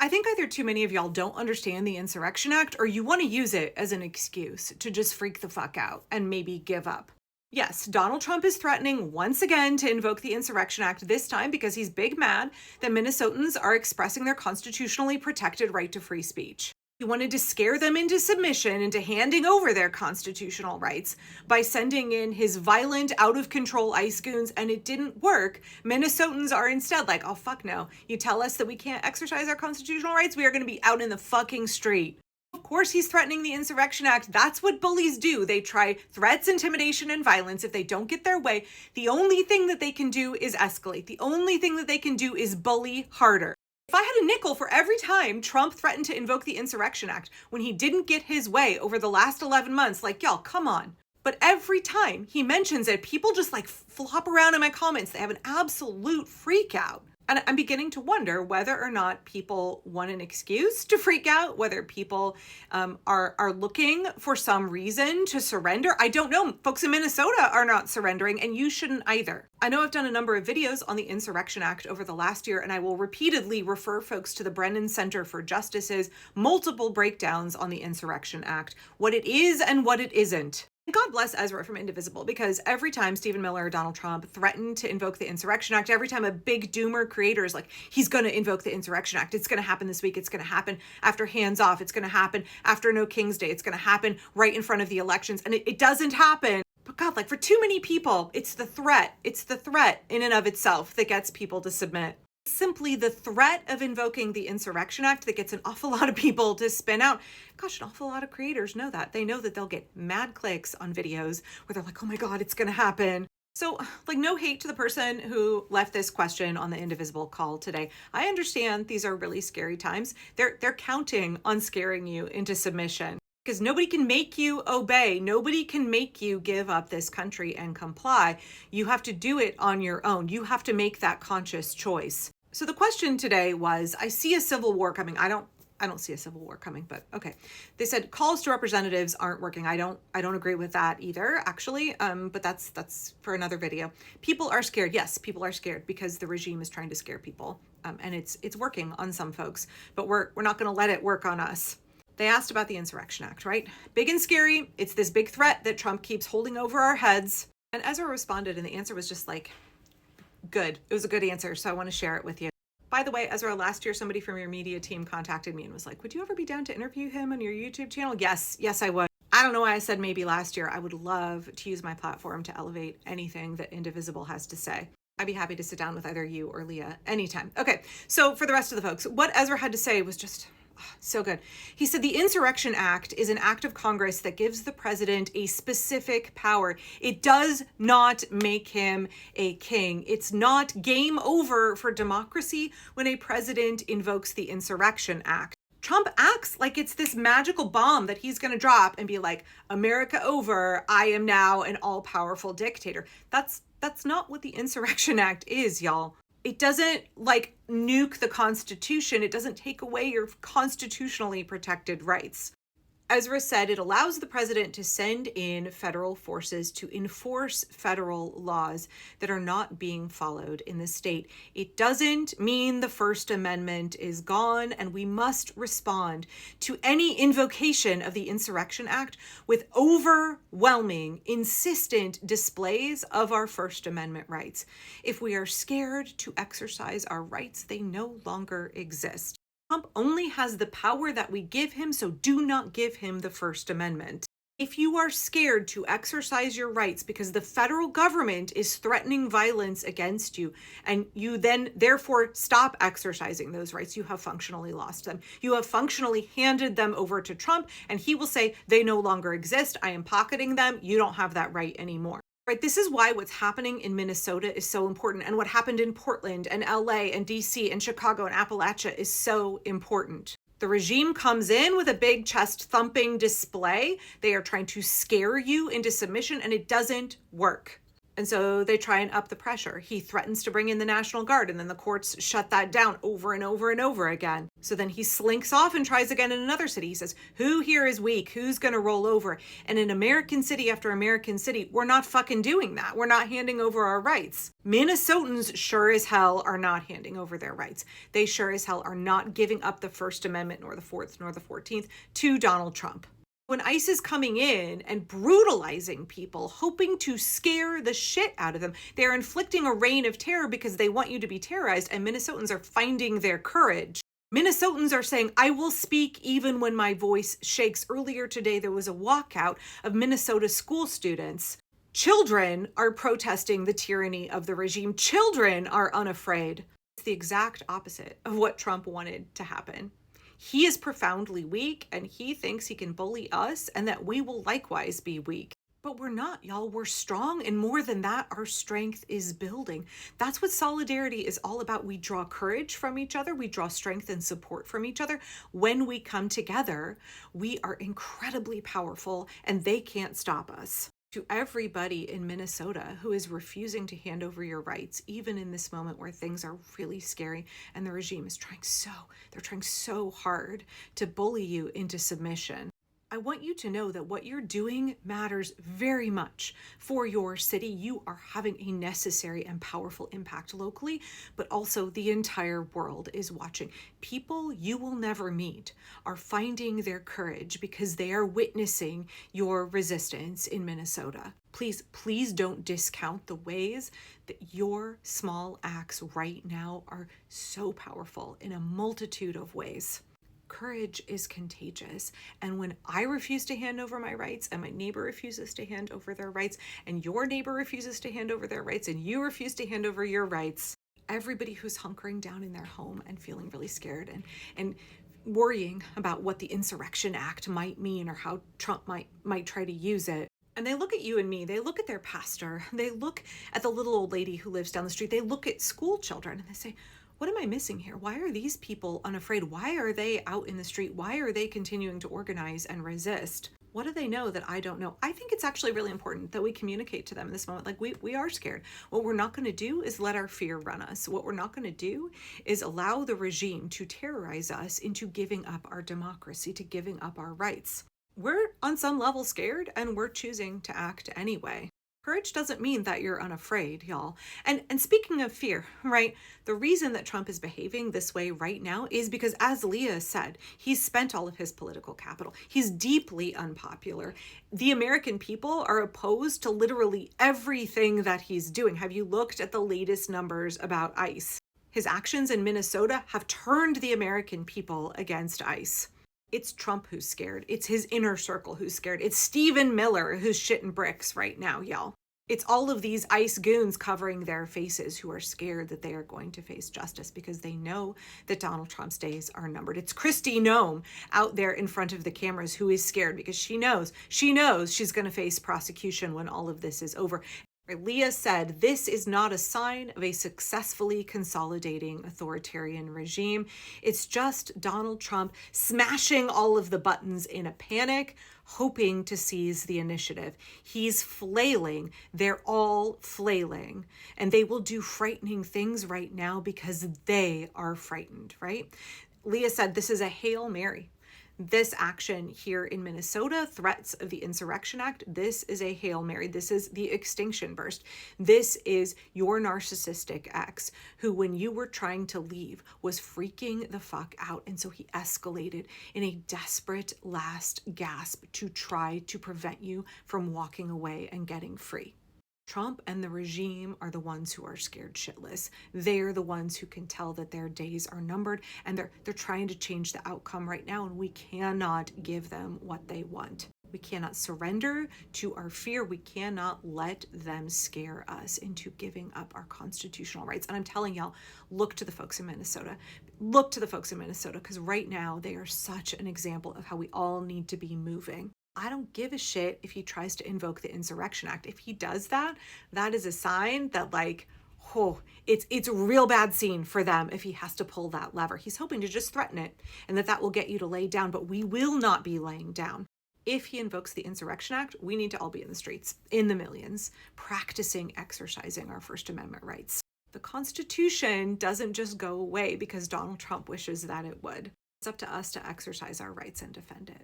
I think either too many of y'all don't understand the Insurrection Act or you want to use it as an excuse to just freak the fuck out and maybe give up. Yes, Donald Trump is threatening once again to invoke the Insurrection Act, this time because he's big mad that Minnesotans are expressing their constitutionally protected right to free speech. He wanted to scare them into submission, into handing over their constitutional rights by sending in his violent, out-of-control ICE goons, and it didn't work. Minnesotans are instead like, oh, fuck no. You tell us that we can't exercise our constitutional rights? We are going to be out in the fucking street. Of course he's threatening the Insurrection Act. That's what bullies do. They try threats, intimidation, and violence. If they don't get their way, the only thing that they can do is escalate. The only thing that they can do is bully harder. If I had a nickel for every time Trump threatened to invoke the Insurrection Act when he didn't get his way over the last 11 months, like, y'all, come on. But every time he mentions it, people just like flop around in my comments. They have an absolute freak out. And I'm beginning to wonder whether or not people want an excuse to freak out, whether people are looking for some reason to surrender. I don't know. Folks in Minnesota are not surrendering, and you shouldn't either. I know I've done a number of videos on the Insurrection Act over the last year, and I will repeatedly refer folks to the Brennan Center for Justice's multiple breakdowns on the Insurrection Act, what it is and what it isn't. God bless Ezra from Indivisible, because every time Stephen Miller or Donald Trump threatened to invoke the Insurrection Act, every time a big doomer creator is like, he's going to invoke the Insurrection Act, it's going to happen this week, it's going to happen after hands off, it's going to happen after No King's Day, it's going to happen right in front of the elections, and it doesn't happen. But God, like for too many people, it's the threat in and of itself that gets people to submit. Simply the threat of invoking the Insurrection Act that gets an awful lot of people to spin out. Gosh, an awful lot of creators know that. They know that they'll get mad clicks on videos where they're like, oh my God, it's going to happen. So like no hate to the person who left this question on the Indivisible call today. I understand these are really scary times. They're counting on scaring you into submission. Because nobody can make you obey. Nobody can make you give up this country and comply. You have to do it on your own. You have to make that conscious choice. So the question today was, I see a civil war coming. I don't see a civil war coming, but okay. They said calls to representatives aren't working. I don't agree with that either, actually. But that's for another video. People are scared. Yes, people are scared because the regime is trying to scare people. And it's working on some folks, but we're not going to let it work on us. They asked about the Insurrection Act, right? Big and scary. It's this big threat that Trump keeps holding over our heads. And Ezra responded, and the answer was just like, good. It was a good answer, so I want to share it with you. By the way, Ezra, last year, somebody from your media team contacted me and was like, would you ever be down to interview him on your YouTube channel? Yes, I would. I don't know why I said maybe last year. I would love to use my platform to elevate anything that Indivisible has to say. I'd be happy to sit down with either you or Leah anytime. Okay, so for the rest of the folks, what Ezra had to say was just so good. He said the Insurrection Act is an act of Congress that gives the president a specific power. It does not make him a king. It's not game over for democracy when a president invokes the Insurrection Act. Trump acts like it's this magical bomb that he's going to drop and be like, America over, I am now an all-powerful dictator. That's not what the Insurrection Act is, y'all. It doesn't like nuke the Constitution. It doesn't take away your constitutionally protected rights. Ezra said it allows the president to send in federal forces to enforce federal laws that are not being followed in the state. It doesn't mean the First Amendment is gone, and we must respond to any invocation of the Insurrection Act with overwhelming, insistent displays of our First Amendment rights. If we are scared to exercise our rights, they no longer exist. Trump only has the power that we give him, so do not give him the First Amendment. If you are scared to exercise your rights because the federal government is threatening violence against you, and you then therefore stop exercising those rights, you have functionally lost them. You have functionally handed them over to Trump, and he will say, they no longer exist. I am pocketing them. You don't have that right anymore. Right, this is why what's happening in Minnesota is so important, and what happened in Portland and LA and DC and Chicago and Appalachia is so important. The regime comes in with a big chest thumping display. They are trying to scare you into submission, and it doesn't work. And so they try and up the pressure. He threatens to bring in the National Guard, and then the courts shut that down over and over and over again. So then he slinks off and tries again in another city. He says, who here is weak? Who's going to roll over? And in American city after American city, we're not fucking doing that. We're not handing over our rights. Minnesotans sure as hell are not handing over their rights. They sure as hell are not giving up the First Amendment, nor the Fourth, nor the 14th to Donald Trump. When ICE is coming in and brutalizing people, hoping to scare the shit out of them, they're inflicting a reign of terror because they want you to be terrorized, and Minnesotans are finding their courage. Minnesotans are saying, I will speak even when my voice shakes. Earlier today, there was a walkout of Minnesota school students. Children are protesting the tyranny of the regime. Children are unafraid. It's the exact opposite of what Trump wanted to happen. He is profoundly weak, and he thinks he can bully us and that we will likewise be weak. But we're not, y'all. We're strong, and more than that, our strength is building. That's what solidarity is all about. We draw courage from each other. We draw strength and support from each other. When we come together, we are incredibly powerful, and they can't stop us. To everybody in Minnesota who is refusing to hand over your rights, even in this moment where things are really scary and the regime is trying so hard to bully you into submission. I want you to know that what you're doing matters very much for your city. You are having a necessary and powerful impact locally, but also the entire world is watching. People you will never meet are finding their courage because they are witnessing your resistance in Minnesota. Please don't discount the ways that your small acts right now are so powerful in a multitude of ways. Courage is contagious. And when I refuse to hand over my rights, and my neighbor refuses to hand over their rights, and your neighbor refuses to hand over their rights, and you refuse to hand over your rights, everybody who's hunkering down in their home and feeling really scared and worrying about what the Insurrection Act might mean or how Trump might try to use it. And they look at you and me, they look at their pastor, they look at the little old lady who lives down the street, they look at school children and they say, what am I missing here? Why are these people unafraid? Why are they out in the street? Why are they continuing to organize and resist? What do they know that I don't know? I think it's actually really important that we communicate to them in this moment. Like we are scared. What we're not going to do is let our fear run us. What we're not going to do is allow the regime to terrorize us into giving up our democracy, to giving up our rights. We're on some level scared, and we're choosing to act anyway. Courage doesn't mean that you're unafraid, y'all. And speaking of fear, right? The reason that Trump is behaving this way right now is because, as Leah said, he's spent all of his political capital. He's deeply unpopular. The American people are opposed to literally everything that he's doing. Have you looked at the latest numbers about ICE? His actions in Minnesota have turned the American people against ICE. It's Trump who's scared. It's his inner circle who's scared. It's Stephen Miller who's shitting bricks right now, y'all. It's all of these ICE goons covering their faces who are scared that they are going to face justice because they know that Donald Trump's days are numbered. It's Kristi Noem out there in front of the cameras who is scared because she knows she's going to face prosecution when all of this is over. Leah said, this is not a sign of a successfully consolidating authoritarian regime. It's just Donald Trump smashing all of the buttons in a panic, hoping to seize the initiative. He's flailing. They're all flailing. And they will do frightening things right now because they are frightened, right? Leah said, this is a Hail Mary. This action here in Minnesota, threats of the Insurrection Act, this is a Hail Mary. This is the extinction burst. This is your narcissistic ex who, when you were trying to leave, was freaking the fuck out. And so he escalated in a desperate last gasp to try to prevent you from walking away and getting free. Trump and the regime are the ones who are scared shitless. They're the ones who can tell that their days are numbered, and they're trying to change the outcome right now, and we cannot give them what they want. We cannot surrender to our fear. We cannot let them scare us into giving up our constitutional rights. And I'm telling y'all, look to the folks in Minnesota. Look to the folks in Minnesota, because right now they are such an example of how we all need to be moving. I don't give a shit if he tries to invoke the Insurrection Act. If he does that, that is a sign that it's a real bad scene for them if he has to pull that lever. He's hoping to just threaten it and that will get you to lay down, but we will not be laying down. If he invokes the Insurrection Act, we need to all be in the streets, in the millions, practicing exercising our First Amendment rights. The Constitution doesn't just go away because Donald Trump wishes that it would. It's up to us to exercise our rights and defend it.